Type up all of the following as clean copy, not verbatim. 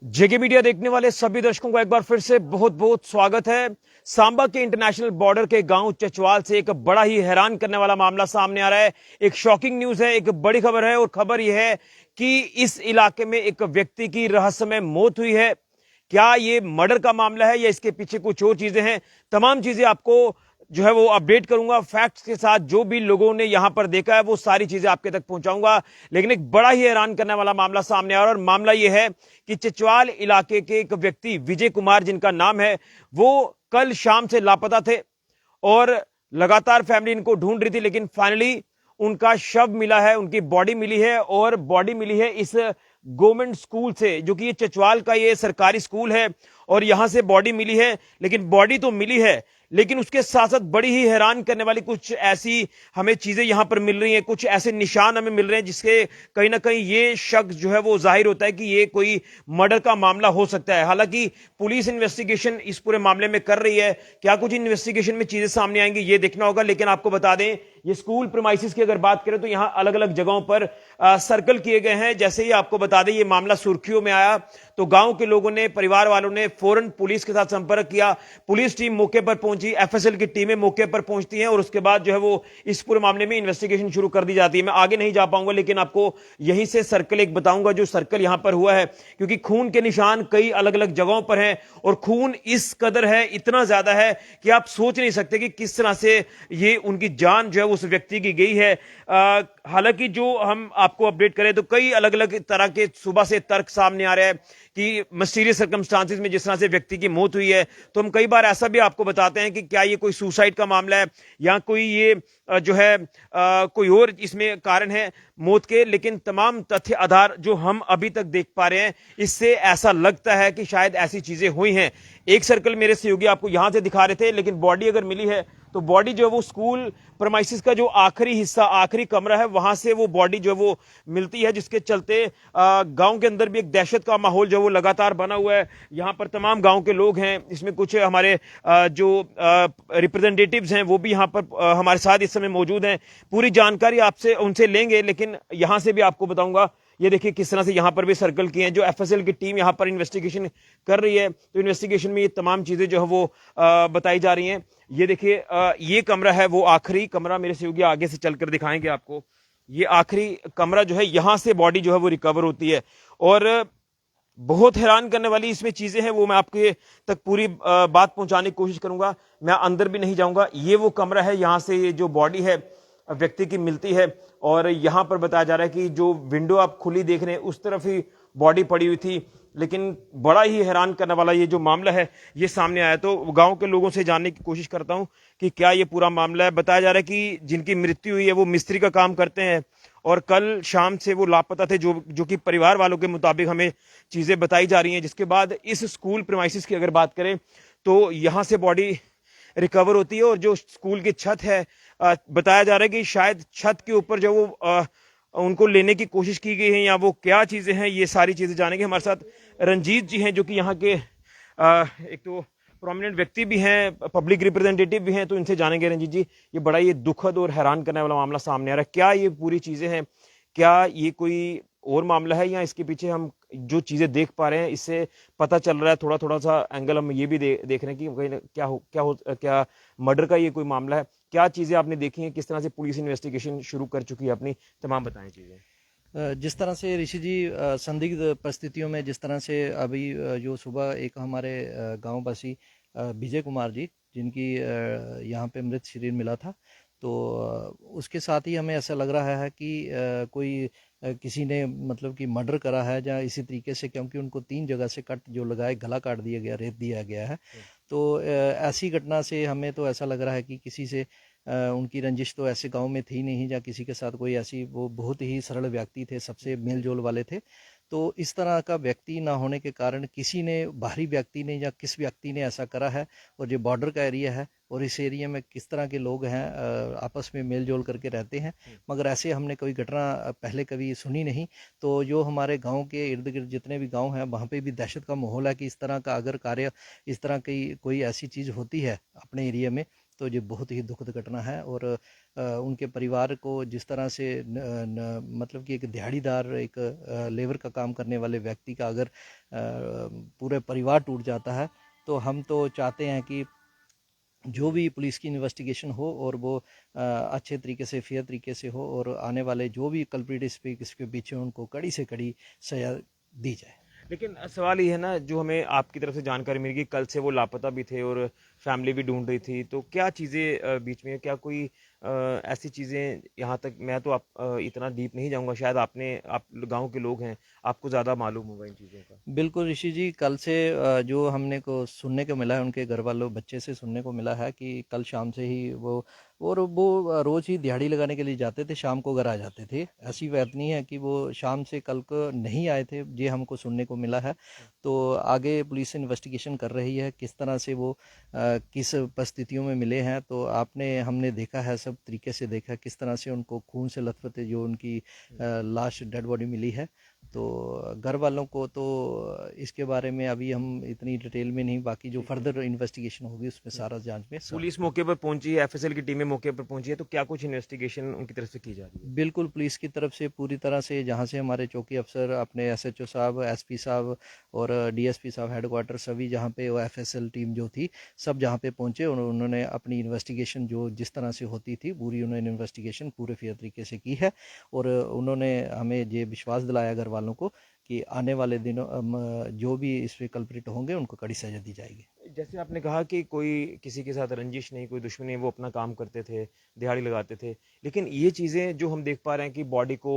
जेके media देखने वाले सभी दर्शकों को एक बार फिर से बहुत बहुत स्वागत है। सांबा के इंटरनेशनल बॉर्डर के गांव चचवाल से एक बड़ा ही हैरान करने वाला मामला सामने आ रहा है। एक शॉकिंग न्यूज है, एक बड़ी खबर है और खबर यह है कि इस इलाके में एक व्यक्ति की रहस्यमय मौत हुई है। क्या ये मर्डर का मामला है या इसके पीछे कुछ और चीजें हैं, तमाम चीजें आपको जो है वो अपडेट करूंगा फैक्ट्स के साथ। जो भी लोगों ने यहां पर देखा है वो सारी चीजें आपके तक पहुंचाऊंगा। लेकिन एक बड़ा ही हैरान करने वाला मामला सामने आ रहा है और मामला यह है कि चचवाल इलाके के एक व्यक्ति विजय कुमार जिनका नाम है, वो कल शाम से लापता थे और लगातार फैमिली इनको ढूंढ रही थी, लेकिन फाइनली उनका शव मिला है, उनकी बॉडी मिली है और बॉडी मिली है इस गवर्नमेंट स्कूल से, जो कि ये चचवाल का ये सरकारी स्कूल है और यहां से बॉडी मिली है। लेकिन बॉडी तो मिली है, लेकिन उसके साथ साथ बड़ी ही हैरान करने वाली कुछ ऐसी हमें चीजें यहां पर मिल रही हैं, कुछ ऐसे निशान हमें मिल रहे हैं जिसके कहीं ना कहीं ये शक जो है वो जाहिर होता है कि ये कोई मर्डर का मामला हो सकता है। हालांकि पुलिस इन्वेस्टिगेशन इस पूरे मामले में कर रही है, क्या कुछ इन्वेस्टिगेशन में चीजें सामने आएंगी ये देखना होगा। लेकिन आपको बता दें, ये स्कूल प्रीमाइसिस की अगर बात करें तो यहां अलग अलग जगहों पर सर्कल किए गए हैं। जैसे ही आपको बता दें ये मामला सुर्खियों में आया तो गांव के लोगों ने, परिवार वालों ने फौरन पुलिस के साथ संपर्क किया। पुलिस टीम मौके पर पहुंची, एफएसएल की टीमें मौके पर पहुंचती हैं और उसके बाद जो है वो इस पूरे मामले में इन्वेस्टिगेशन शुरू कर दी जाती है। मैं आगे नहीं जा पाऊंगा, लेकिन आपको यहीं से सर्कल एक बताऊंगा जो सर्कल यहां पर हुआ है, क्योंकि खून के निशान कई अलग अलग जगहों पर हैं और खून इस कदर है, इतना ज्यादा है कि आप सोच नहीं सकते कि किस तरह से ये उनकी जान जो है उस व्यक्ति की गई है। हालांकि जो हम आपको अपडेट करें तो कई अलग अलग तरह के सुबह से तर्क सामने आ रहे हैं कि मिस्टीरियस सर्कमस्टांसेस में जिस तरह से व्यक्ति की मौत हुई है, तो हम कई बार ऐसा भी आपको बताते हैं कि क्या ये कोई सुसाइड का मामला है या कोई ये जो है कोई और इसमें कारण है मौत के। लेकिन तमाम तथ्य आधार जो हम अभी तक देख पा रहे हैं, इससे ऐसा लगता है कि शायद ऐसी चीजें हुई हैं। एक सर्कल मेरे सहयोगी आपको यहां से दिखा रहे थे, लेकिन बॉडी अगर मिली है तो बॉडी जो है वो स्कूल प्रीमाइसिस का जो आखिरी हिस्सा, आखिरी कमरा है, वहां से वो बॉडी जो है वो मिलती है, जिसके चलते गांव के अंदर भी एक दहशत का माहौल जो है वो लगातार बना हुआ है। यहां पर तमाम गांव के लोग हैं, इसमें कुछ हमारे जो रिप्रेजेंटेटिव्स हैं वो भी यहां पर हमारे साथ इस समय मौजूद हैं। पूरी जानकारी आपसे उनसे लेंगे, लेकिन यहां से भी आपको बताऊंगा। ये देखिए किस तरह से यहां पर भी सर्कल किए हैं, जो एफएसएल की टीम यहां पर इन्वेस्टिगेशन कर रही है। तो इन्वेस्टिगेशन में ये तमाम चीजें जो है वो बताई जा रही हैं। ये देखिए ये कमरा है वो आखिरी कमरा, मेरे सहयोगी आगे से चलकर दिखाएंगे आपको। ये आखिरी कमरा जो है, यहां से बॉडी जो है वो रिकवर होती है और बहुत हैरान करने वाली इसमें चीजें हैं, वो मैं आपके तक पूरी बात पहुंचाने की कोशिश करूंगा। मैं अंदर भी नहीं जाऊंगा। ये वो कमरा है, यहां से ये जो बॉडी है व्यक्ति की मिलती है और यहां पर बताया जा रहा है कि जो विंडो आप खुली देख रहे हैं उस तरफ ही बॉडी पड़ी हुई थी। लेकिन बड़ा ही हैरान करने वाला ये जो मामला है ये सामने आया, तो गांव के लोगों से जानने की कोशिश करता हूं कि क्या ये पूरा मामला है। बताया जा रहा है कि जिनकी मृत्यु हुई है वो मिस्त्री का काम करते हैं और कल शाम से वो लापता थे, जो कि परिवार वालों के मुताबिक हमें चीजें बताई जा रही हैं। जिसके बाद इस स्कूल प्रीमाइसिस की अगर बात करें तो यहां से बॉडी रिकवर होती है और जो स्कूल की छत है, बताया जा रहा है कि शायद छत के ऊपर जो वो उनको लेने की कोशिश की गई है या वो क्या चीजें हैं, ये सारी चीजें जानेंगे। हमारे साथ रंजीत जी हैं, जो कि यहाँ के एक तो प्रोमिनेंट व्यक्ति भी हैं, पब्लिक रिप्रेजेंटेटिव भी हैं, तो इनसे जानेंगे। रंजीत जी, ये बड़ा ये दुखद और हैरान करने वाला मामला सामने आ रहा है, क्या ये पूरी चीजें हैं, क्या ये कोई और मामला है या इसके पीछे हम जो चीजें देख पा रहे हैं इससे पता चल रहा है, थोड़ा थोड़ा सा एंगल हम ये भी देख रहे हैं कि कहीं क्या मर्डर का ये कोई मामला है। क्या चीजें आपने देखी हैं, किस तरह से पुलिस इन्वेस्टिगेशन शुरू कर चुकी है अपनी, तमाम बताएं चीजें। जिस तरह से ऋषि जी संदिग्ध परिस्थितियों में, जिस तरह से अभी जो सुबह एक हमारे गांव वासी विजय कुमार जी, जिनकी यहाँ पे मृत शरीर मिला था, तो उसके साथ ही हमें ऐसा लग रहा है कि कोई किसी ने मतलब कि मर्डर करा है या इसी तरीके से, क्योंकि उनको 3 जगह से कट जो लगाए, गला काट दिया गया, रेत दिया गया है। तो ऐसी घटना से हमें तो ऐसा लग रहा है कि किसी से उनकी रंजिश तो ऐसे गांव में थी नहीं, या किसी के साथ कोई ऐसी, वो बहुत ही सरल व्यक्ति थे, सबसे मेल जोल वाले थे। तो इस तरह का व्यक्ति ना होने के कारण किसी ने, बाहरी व्यक्ति ने या किस व्यक्ति ने ऐसा करा है। और जो बॉर्डर का एरिया है और इस एरिया में किस तरह के लोग हैं, आपस में मेल जोल करके रहते हैं, मगर ऐसे हमने कोई घटना पहले कभी सुनी नहीं। तो जो हमारे गांव के इर्द गिर्द जितने भी गांव हैं, वहाँ पे भी दहशत का माहौल है कि इस तरह का अगर कार्य, इस तरह की कोई ऐसी चीज़ होती है अपने एरिया में, तो ये बहुत ही दुखद घटना है। और उनके परिवार को जिस तरह से मतलब कि एक दिहाड़ीदार, एक लेबर का काम करने वाले व्यक्ति का अगर पूरे परिवार टूट जाता है, तो हम तो चाहते हैं कि जो भी पुलिस की इन्वेस्टिगेशन हो और वो अच्छे तरीके से, फेयर तरीके से हो, और आने वाले जो भी कल्प्रिट इसके पीछे उनको कड़ी से कड़ी सजा दी जाए। लेकिन सवाल ये है ना, जो हमें आपकी तरफ से जानकारी मिली कि कल से वो लापता भी थे और फैमिली भी ढूंढ रही थी, तो क्या चीज़ें बीच में, क्या कोई ऐसी चीज़ें, यहाँ तक मैं तो आप इतना डीप नहीं जाऊंगा, शायद आप गांव के लोग हैं, आपको ज़्यादा मालूम होगा इन चीज़ों का। बिल्कुल ऋषि जी, कल से जो हमने को सुनने को मिला है, उनके घर वालों बच्चे से सुनने को मिला है कि कल शाम से ही वो रोज ही दिहाड़ी लगाने के लिए जाते थे, शाम को घर आ जाते थे। ऐसी बात नहीं है कि वो शाम से कल को नहीं आए थे, ये हमको सुनने को मिला है। तो आगे पुलिस इन्वेस्टिगेशन कर रही है किस तरह से वो किस परिस्थितियों में मिले हैं। तो हमने देखा है, सब तरीके से देखा किस तरह से उनको खून से लथपथ जो उनकी लाश, डेड बॉडी मिली है। तो घर वालों को तो इसके बारे में अभी हम इतनी डिटेल में नहीं, बाकी जो फर्दर इन्वेस्टिगेशन होगी उसमें सारा जांच में पुलिस मौके पर पहुंची है, एफएसएल की टीमें मौके पर पहुंची है, तो क्या कुछ इन्वेस्टिगेशन उनकी तरफ से की जा रही है? बिल्कुल पुलिस की तरफ से पूरी तरह से, जहां से हमारे चौकी अफसर, अपने एसएचओ साहब, एसपी साहब और डीएसपी साहब हेडक्वार्टर, सभी जहां पे वो एफएसएल टीम जो थी, सब जहां पे पहुंचे, उन्होंने अपनी इन्वेस्टिगेशन जो जिस तरह से होती थी पूरी उन्होंने इन्वेस्टिगेशन पूरे फेयर तरीके से की है। और उन्होंने हमें ये विश्वास दिलाया घर वालों को कि आने वाले दिनों जो भी इस पे कल्प्रिट होंगे उनको कड़ी सजा दी जाएगी। जैसे आपने कहा कि कोई किसी के साथ रंजिश नहीं, कोई दुश्मनी, वो अपना काम करते थे, दिहाड़ी लगाते थे, लेकिन ये चीज़ें जो हम देख पा रहे हैं कि बॉडी को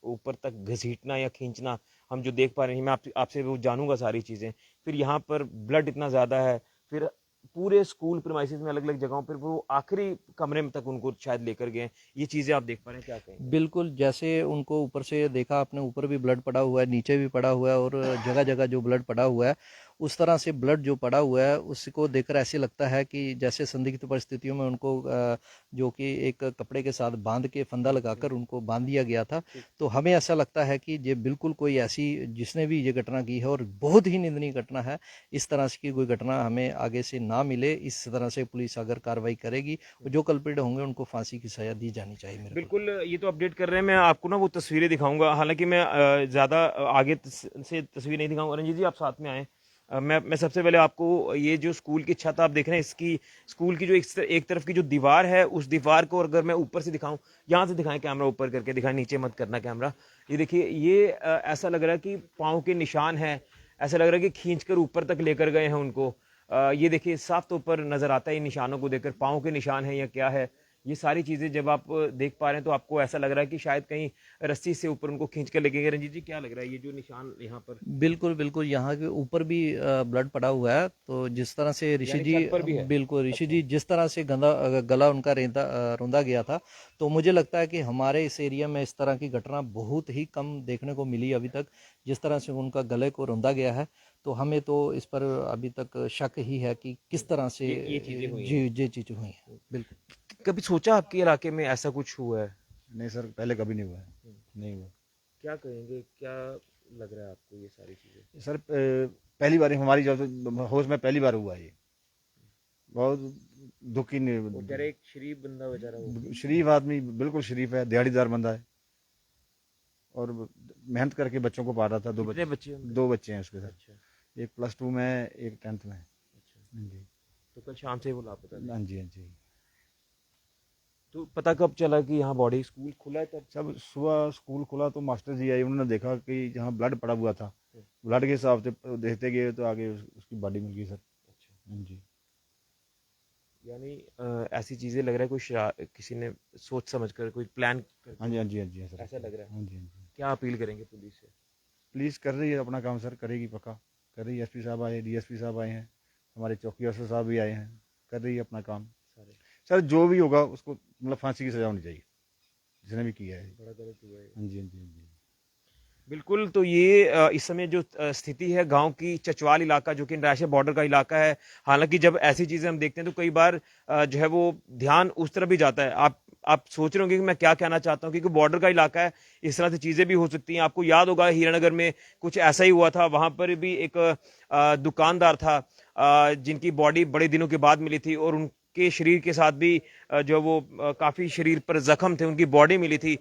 ऊपर तक घसीटना या खींचना, हम जो देख पा रहे हैं, मैं आपसे वो जानूंगा सारी चीज़ें। फिर यहाँ पर ब्लड इतना ज़्यादा है, फिर पूरे स्कूल प्रीमाइसेस में अलग अलग जगहों पर वो आखिरी कमरे में तक उनको शायद लेकर गए, ये चीज़ें आप देख पा रहे हैं, क्या कहेंगे? बिल्कुल, जैसे उनको ऊपर से देखा आपने, ऊपर भी ब्लड पड़ा हुआ है, नीचे भी पड़ा हुआ है, और जगह जगह जो ब्लड पड़ा हुआ है, उस तरह से ब्लड जो पड़ा हुआ है उसको देखकर ऐसे लगता है कि जैसे संदिग्ध परिस्थितियों में उनको जो कि एक कपड़े के साथ बांध के, फंदा लगाकर उनको बांध दिया गया था। तो हमें ऐसा लगता है कि ये बिल्कुल कोई ऐसी, जिसने भी ये घटना की है, और बहुत ही निंदनीय घटना है, इस तरह की कोई घटना हमें आगे से ना मिले। इस तरह से पुलिस अगर कार्रवाई करेगी, जो कल्प्रिट होंगे उनको फांसी की सजा दी जानी चाहिए। मेरे को बिल्कुल, ये तो अपडेट कर रहे हैं, मैं आपको ना वो तस्वीरें दिखाऊंगा, हालांकि मैं ज़्यादा आगे से तस्वीर नहीं दिखाऊंगा। रंजीत जी, आप साथ में आए। मैं सबसे पहले आपको ये जो स्कूल की छत आप देख रहे हैं, इसकी स्कूल की जो एक तरफ की जो दीवार है, उस दीवार को अगर मैं ऊपर से दिखाऊं, यहाँ से दिखाएं, कैमरा ऊपर करके दिखाएं, नीचे मत करना कैमरा। ये देखिए, ये ऐसा लग रहा है कि पाँव के निशान हैं, ऐसा लग रहा है कि खींच कर ऊपर तक लेकर गए हैं उनको। ये देखिए, साफ तौर पर नजर आता है इन निशानों को देखकर, पाँव के निशान है या क्या है। ये सारी चीजें जब आप देख पा रहे हैं तो आपको ऐसा लग रहा है कि शायद कहीं रस्सी से ऊपर उनको खींच कर लेके गए। रंजीत जी, क्या लग रहा है ये जो निशान यहाँ पर? बिल्कुल बिल्कुल, यहाँ के ऊपर भी ब्लड पड़ा हुआ है। तो जिस तरह से ऋषि यानी जी, छत पर भी है? बिल्कुल ऋषि अच्छा। जी, जिस तरह से गला उनका रौंदा गया था, तो मुझे लगता है कि हमारे इस एरिया में इस तरह की घटना बहुत ही कम देखने को मिली अभी तक। जिस तरह से उनका गले को रौंदा गया है, तो हमें तो इस पर अभी तक शक ही है कि किस तरह से ये चीजें हुई जी हैं। ये चीजें हुई हैं। बिल्कुल। कभी सोचा आपके इलाके में ऐसा कुछ हुआ है? नहीं सर, पहले कभी नहीं हुआ है, नहीं हुआ। क्या कहेंगे, क्या लग रहा है आपको ये सारी चीजें? सर पहली बार हमारी जब होश में पहली बार हुआ ये, बहुत दुखी वो कह रहे एक शरीफ बंदा बेचारा वो। शरीफ आदमी, बिल्कुल शरीफ है, दिहाड़ीदार बंदा है, और मेहनत करके बच्चों को पा रहा था। कितने बच्चे हैं उनके? 2 बच्चे हैं उसके साथ, अच्छा। एक +2 में है, एक 10th में है। अच्छा, हाँ जी, तो कल शाम से वो लापता थे। हाँ जी, हाँ जी। तो पता कब चला कि यहाँ बॉडी, स्कूल खुला है तब? सब सुबह स्कूल खुला तो मास्टर जी आए, उन्होंने देखा कि जहाँ ब्लड पड़ा हुआ था, ब्लड के हिसाब से देखते गए तो आगे उसकी बॉडी मिल गई सर। अच्छा। हाँ जी। यानी ऐसी चीजें लग रहा है कोई किसी ने सोच समझ कर कोई प्लान हाँ जी, हाँ जी, हाँ जी, हाँ सर, ऐसा लग रहा है। हाँ जी, हाँ जी। क्या अपील करेंगे पुलिस से? पुलिस कर रही है अपना काम सर, करेगी पक्का, कर रही है। एसपी साहब आए, डीएसपी साहब आए हैं, हमारे चौकी अफसर साहब भी आए हैं, कर रही है अपना काम। सारे सर जो भी होगा उसको मतलब फांसी की सजा होनी चाहिए, जिसने भी किया है। बड़ा गलत हुआ है। हाँ जी, हाँ जी, हाँ जी। बिल्कुल, तो ये इस समय जो स्थिति है गांव की, चचवाल इलाका जो कि इंटरनेशनल बॉर्डर का इलाका है, हालांकि जब ऐसी चीजें हम देखते हैं तो कई बार जो है वो ध्यान उस तरफ भी जाता है। आप सोच रहे होंगे कि मैं क्या कहना चाहता हूं, क्योंकि बॉर्डर का इलाका है, इस तरह से चीजें भी हो सकती हैं। आपको याद होगा हीरानगर में कुछ ऐसा ही हुआ था, वहां पर भी एक दुकानदार था जिनकी बॉडी बड़े दिनों के बाद मिली थी, और उनके उनके शरीर के साथ भी जो वो काफी शरीर पर जख्म थे, उनकी बॉडी मिली थी।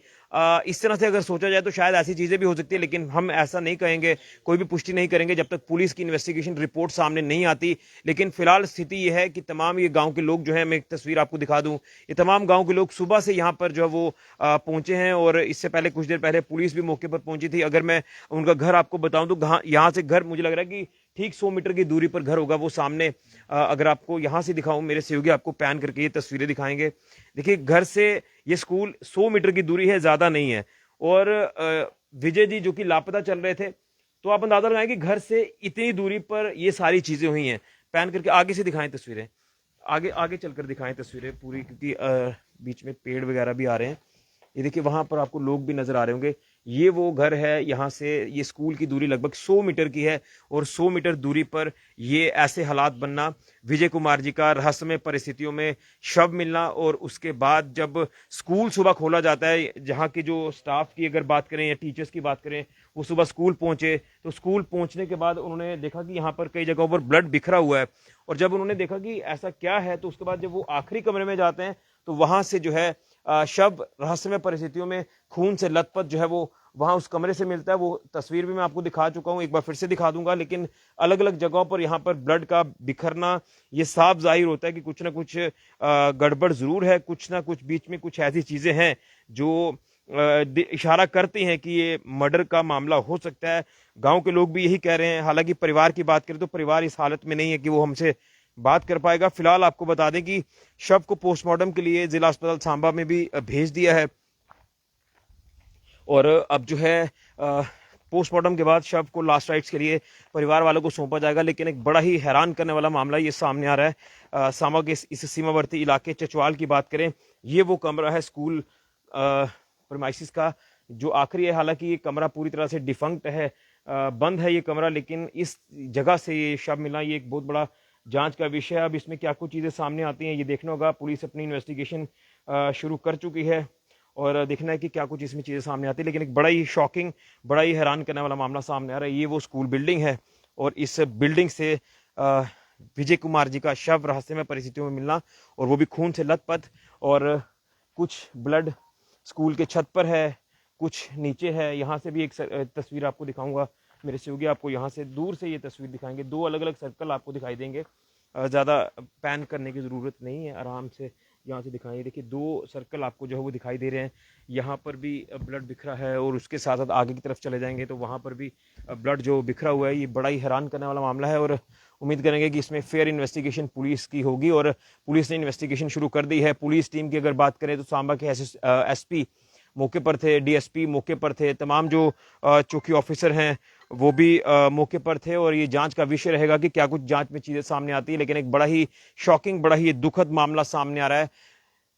इस तरह से अगर सोचा जाए तो शायद ऐसी चीजें भी हो सकती है, लेकिन हम ऐसा नहीं कहेंगे, कोई भी पुष्टि नहीं करेंगे जब तक पुलिस की इन्वेस्टिगेशन रिपोर्ट सामने नहीं आती। लेकिन फिलहाल स्थिति यह है कि तमाम ये गांव के लोग जो है, मैं एक तस्वीर आपको दिखा दूं, ये तमाम गांव के लोग सुबह से यहाँ पर जो है वो पहुंचे हैं, और इससे पहले कुछ देर पहले पुलिस भी मौके पर पहुंची थी। अगर मैं उनका घर आपको बताऊं तो यहाँ से घर मुझे लग रहा है कि ठीक 100 मीटर की दूरी पर घर होगा, वो सामने। अगर आपको यहां से दिखाऊं, मेरे सहयोगी आपको पैन करके ये तस्वीरें दिखाएंगे। देखिए, घर से ये स्कूल 100 मीटर की दूरी है, ज्यादा नहीं है। और विजय जी जो कि लापता चल रहे थे, तो आप अंदाजा लगाएं कि घर से इतनी दूरी पर ये सारी चीजें हुई हैं। पैन करके आगे से दिखाएं तस्वीरें, आगे आगे चलकर दिखाएं तस्वीरें पूरी, क्योंकि बीच में पेड़ वगैरह भी आ रहे हैं। ये देखिए, वहां पर आपको लोग भी नजर आ रहे होंगे। ये वो घर है, यहाँ से ये स्कूल की दूरी लगभग 100 मीटर की है, और 100 मीटर दूरी पर ये ऐसे हालात बनना, विजय कुमार जी का रहस्यमय परिस्थितियों में शव मिलना, और उसके बाद जब स्कूल सुबह खोला जाता है, जहाँ की जो स्टाफ की अगर बात करें या टीचर्स की बात करें, वो सुबह स्कूल पहुंचे, तो स्कूल पहुंचने के बाद उन्होंने देखा कि यहाँ पर कई जगहों पर ब्लड बिखरा हुआ है। और जब उन्होंने देखा कि ऐसा क्या है, तो उसके बाद जब वो आखिरी कमरे में जाते हैं, तो वहां से जो है शव रहस्यमय परिस्थितियों में खून से लथपथ जो है वो वहां उस कमरे से मिलता है। वो तस्वीर भी मैं आपको दिखा चुका हूं, एक बार फिर से दिखा दूंगा। लेकिन अलग अलग जगहों पर यहाँ पर ब्लड का बिखरना, ये साफ जाहिर होता है कि कुछ ना कुछ गड़बड़ जरूर है, कुछ ना कुछ बीच में कुछ ऐसी चीजें हैं जो इशारा करती हैं कि ये मर्डर का मामला हो सकता है। गांव के लोग भी यही कह रहे हैं। हालांकि परिवार की बात करें तो परिवार इस हालत में नहीं है कि वो हमसे बात कर पाएगा। फिलहाल आपको बता दें कि शव को पोस्टमार्टम के लिए जिला अस्पताल सांबा में भी भेज दिया है, और अब जो है पोस्टमार्टम के बाद शव को लास्ट राइट्स के लिए परिवार वालों को सौंपा जाएगा। लेकिन एक बड़ा ही हैरान करने वाला मामला ये सामने आ रहा है। सांबा के इस सीमावर्ती इलाके चचवाल की बात करें, ये वो कमरा है स्कूल प्रीमाइसिस का जो आखिरी है। हालांकि ये कमरा पूरी तरह से डिफंक्ट है, बंद है ये कमरा, लेकिन इस जगह से ये शव मिलना ये एक बहुत बड़ा जांच का विषय है। अब इसमें क्या कुछ चीजें सामने आती हैं ये देखना होगा। पुलिस अपनी इन्वेस्टिगेशन शुरू कर चुकी है, और देखना है कि क्या कुछ इसमें चीजें सामने आती है। लेकिन एक बड़ा ही शॉकिंग, बड़ा ही हैरान करने वाला मामला सामने आ रहा है। ये वो स्कूल बिल्डिंग है, और इस बिल्डिंग से विजय कुमार जी का शव रहस्यमय परिस्थितियों में मिलना, और वो भी खून से लथपथ, और कुछ ब्लड स्कूल के छत पर है, कुछ नीचे है। यहाँ से भी एक तस्वीर आपको दिखाऊंगा, मेरे सहयोगी आपको यहाँ से दूर से ये तस्वीर दिखाएंगे। दो अलग अलग सर्कल आपको दिखाई देंगे, ज़्यादा पैन करने की ज़रूरत नहीं है, आराम से यहाँ से दिखाएंगे। देखिए, दो सर्कल आपको जो है वो दिखाई दे रहे हैं। यहाँ पर भी ब्लड बिखरा है, और उसके साथ साथ आगे की तरफ चले जाएंगे तो वहाँ पर भी ब्लड जो बिखरा हुआ है। ये बड़ा ही हैरान करने वाला मामला है, और उम्मीद करेंगे कि इसमें फेयर इन्वेस्टिगेशन पुलिस की होगी, और पुलिस ने इन्वेस्टिगेशन शुरू कर दी है। पुलिस टीम की अगर बात करें तो सांबा के एसपी मौके पर थे, डीएसपी मौके पर थे, तमाम जो चौकी ऑफिसर हैं वो भी मौके पर थे, और ये जांच का विषय रहेगा कि क्या कुछ जांच में चीजें सामने आती है। लेकिन एक बड़ा ही शॉकिंग, बड़ा ही दुखद मामला सामने आ रहा है।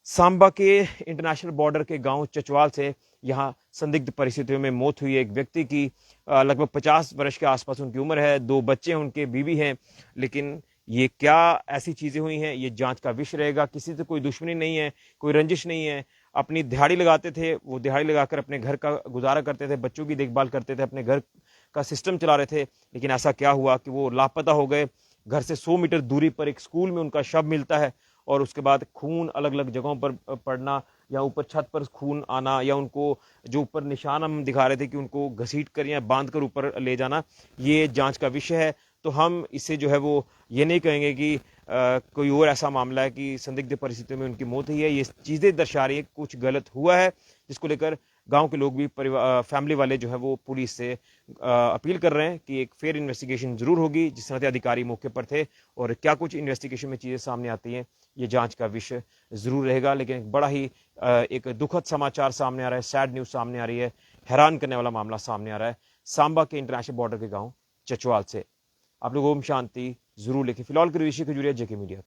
सांबा के इंटरनेशनल बॉर्डर के गांव चचवाल से यहाँ संदिग्ध परिस्थितियों में मौत हुई है एक व्यक्ति की। लगभग 50 वर्ष के आसपास उनकी उम्र है, 2 बच्चे हैं उनके, बीवी हैं। लेकिन ये क्या ऐसी चीजें हुई हैं, ये जांच का विषय रहेगा। किसी से कोई दुश्मनी नहीं है, कोई रंजिश नहीं है। अपनी दिहाड़ी लगाते थे, वो दिहाड़ी लगाकर अपने घर का गुजारा करते थे, बच्चों की देखभाल करते थे, अपने घर का सिस्टम चला रहे थे। लेकिन ऐसा क्या हुआ कि वो लापता हो गए। घर से 100 मीटर दूरी पर एक स्कूल में उनका शव मिलता है, और उसके बाद खून अलग अलग जगहों पर पड़ना, या ऊपर छत पर खून आना, या उनको जो ऊपर निशान हम दिखा रहे थे कि उनको घसीट कर या बांध कर ऊपर ले जाना, ये जांच का विषय है। तो हम इससे जो है वो ये नहीं कहेंगे कि कोई और ऐसा मामला है कि संदिग्ध परिस्थितियों में उनकी मौत हुई है। ये चीजें दर्शा रही है कुछ गलत हुआ है, जिसको लेकर गांव के लोग भी, फैमिली वाले जो है वो पुलिस से अपील कर रहे हैं कि एक फेयर इन्वेस्टिगेशन जरूर होगी। जिस तरह से अधिकारी मौके पर थे, और क्या कुछ इन्वेस्टिगेशन में चीजें सामने आती हैं ये जांच का विषय जरूर रहेगा। लेकिन एक बड़ा ही एक दुखद समाचार सामने आ रहा है, सैड न्यूज सामने आ रही है, हैरान करने वाला मामला सामने आ रहा है सांबा के इंटरनेशनल बॉर्डर के गाँव चचवाल से। आप लोग ओम शांति जरूर लिखें। फिलहाल के विषय खजूरिया, जेके मीडिया।